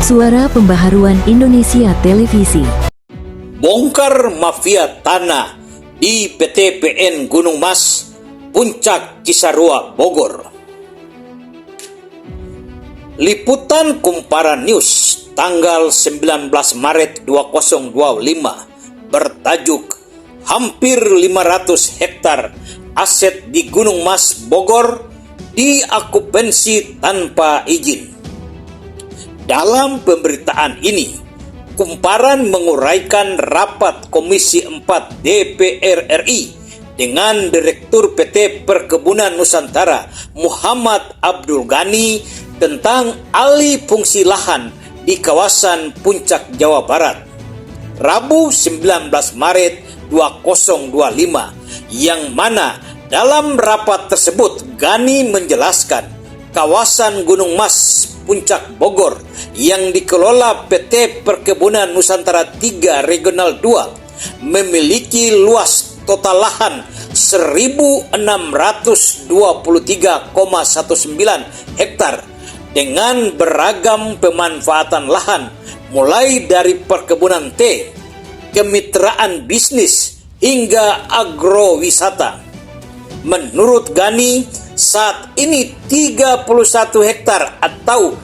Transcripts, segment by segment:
Suara Pembaharuan Indonesia Televisi. Bongkar mafia tanah di PT PN Gunung Mas, Puncak Cisarua, Bogor. Liputan Kumparan News tanggal 19 Maret 2025 bertajuk hampir 500 hektar aset di Gunung Mas, Bogor diakupensi tanpa izin. Dalam pemberitaan ini, Kumparan menguraikan rapat Komisi 4 DPR RI dengan Direktur PT Perkebunan Nusantara Muhammad Abdul Ghani tentang alih fungsi lahan di kawasan Puncak, Jawa Barat. Rabu 19 Maret 2025, yang mana dalam rapat tersebut Ghani menjelaskan kawasan Gunung Mas, Puncak, Bogor yang dikelola PT Perkebunan Nusantara 3 Regional 2 memiliki luas total lahan 1.623,19 hektar dengan beragam pemanfaatan lahan mulai dari perkebunan teh, kemitraan bisnis hingga agrowisata. Menurut Ghani, saat ini 31 hektar atau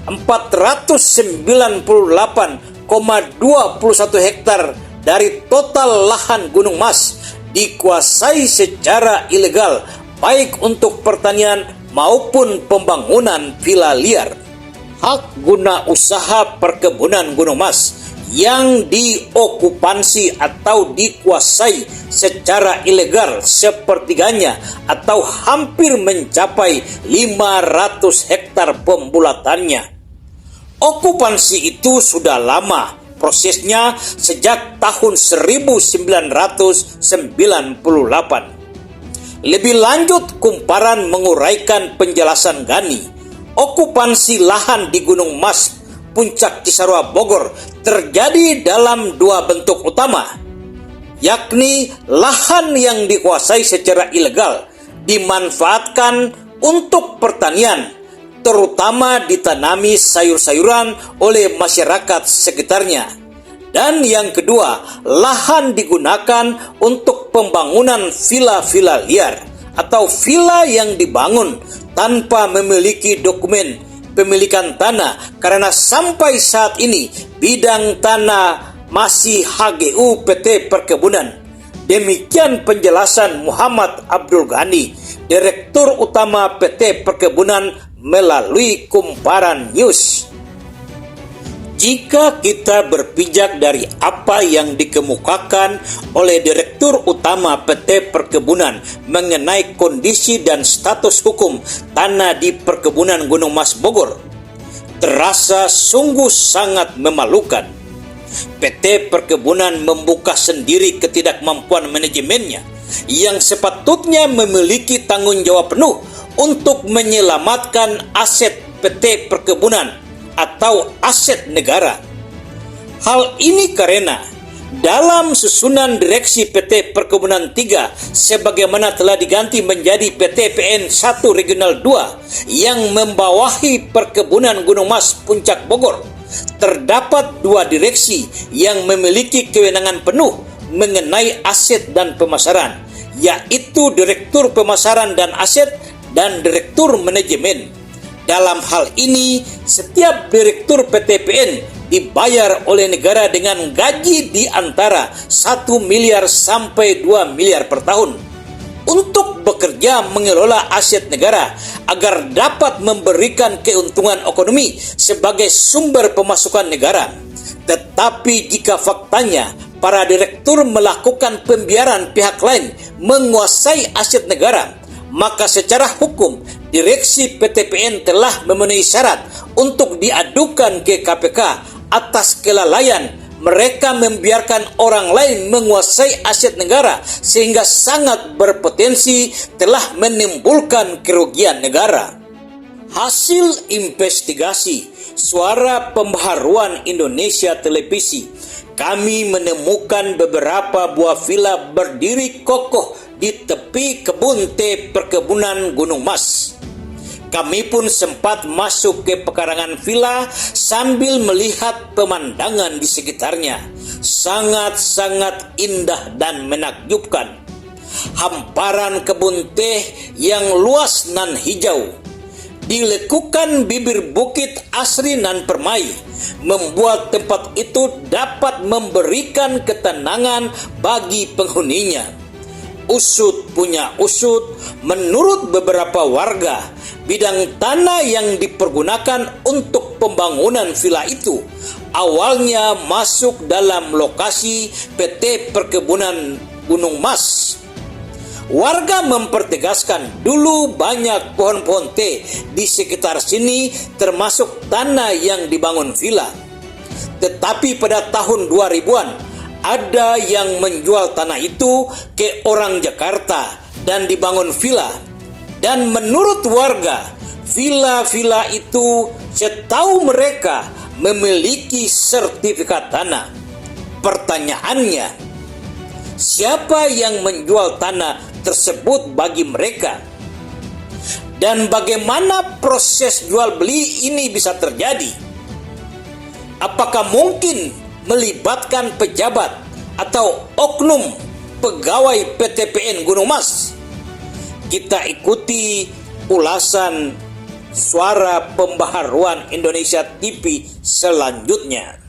498,21 hektar dari total lahan Gunung Mas dikuasai secara ilegal, baik untuk pertanian maupun pembangunan villa liar. Hak guna usaha perkebunan Gunung Mas yang diokupansi atau dikuasai secara ilegal sepertiganya atau hampir mencapai 500 hektar pembulatannya. Okupansi itu sudah lama, prosesnya sejak tahun 1998. Lebih lanjut, Kumparan menguraikan penjelasan Ghani. Okupansi lahan di Gunung Mas, Puncak Cisarua, Bogor terjadi dalam dua bentuk utama, yakni lahan yang dikuasai secara ilegal dimanfaatkan untuk pertanian, terutama ditanami sayur-sayuran oleh masyarakat sekitarnya. Dan yang kedua, lahan digunakan untuk pembangunan villa-villa liar atau villa yang dibangun tanpa memiliki dokumen pemilikan tanah, karena sampai saat ini bidang tanah masih HGU PT Perkebunan. Demikian penjelasan Muhammad Abdul Ghani, Direktur Utama PT Perkebunan melalui Kumparan News. Jika kita berpijak dari apa yang dikemukakan oleh Direktur Utama PT Perkebunan mengenai kondisi dan status hukum tanah di Perkebunan Gunung Mas, Bogor, terasa sungguh sangat memalukan. PT Perkebunan membuka sendiri ketidakmampuan manajemennya yang sepatutnya memiliki tanggung jawab penuh untuk menyelamatkan aset PT Perkebunan atau aset negara. Hal ini karena dalam susunan direksi PT Perkebunan 3 sebagaimana telah diganti menjadi PT PN 1 Regional 2 yang membawahi Perkebunan Gunung Mas, Puncak, Bogor, terdapat dua direksi yang memiliki kewenangan penuh mengenai aset dan pemasaran, yaitu Direktur Pemasaran dan Aset dan Direktur Manajemen. Dalam hal ini, setiap direktur PT PN dibayar oleh negara dengan gaji di antara 1 miliar sampai 2 miliar per tahun untuk bekerja mengelola aset negara agar dapat memberikan keuntungan ekonomi sebagai sumber pemasukan negara. Tetapi jika faktanya para direktur melakukan pembiaran pihak lain menguasai aset negara, maka secara hukum direksi PT PN telah memenuhi syarat untuk diadukan ke KPK atas kelalaian mereka membiarkan orang lain menguasai aset negara sehingga sangat berpotensi telah menimbulkan kerugian negara. Hasil investigasi Suara Pembaharuan Indonesia Televisi, kami menemukan beberapa buah villa berdiri kokoh di tepi kebun teh Perkebunan Gunung Mas. Kami pun sempat masuk ke pekarangan villa sambil melihat pemandangan di sekitarnya. Sangat-sangat indah dan menakjubkan. Hamparan kebun teh yang luas nan hijau, dilekukan bibir bukit asri nan permai, membuat tempat itu dapat memberikan ketenangan bagi penghuninya. Usut punya usut, menurut beberapa warga, bidang tanah yang dipergunakan untuk pembangunan villa itu awalnya masuk dalam lokasi PT Perkebunan Gunung Mas. Warga mempertegaskan dulu banyak pohon-pohon teh di sekitar sini, termasuk tanah yang dibangun villa. Tetapi pada tahun 2000-an ada yang menjual tanah itu ke orang Jakarta dan dibangun villa. Dan menurut warga, villa-villa itu setahu mereka memiliki sertifikat tanah. Pertanyaannya, siapa yang menjual tanah tersebut bagi mereka? Dan bagaimana proses jual beli ini bisa terjadi? Apakah mungkin melibatkan pejabat atau oknum pegawai PTPN Gunung Mas? Kita ikuti ulasan Suara Pembaharuan Indonesia TV selanjutnya.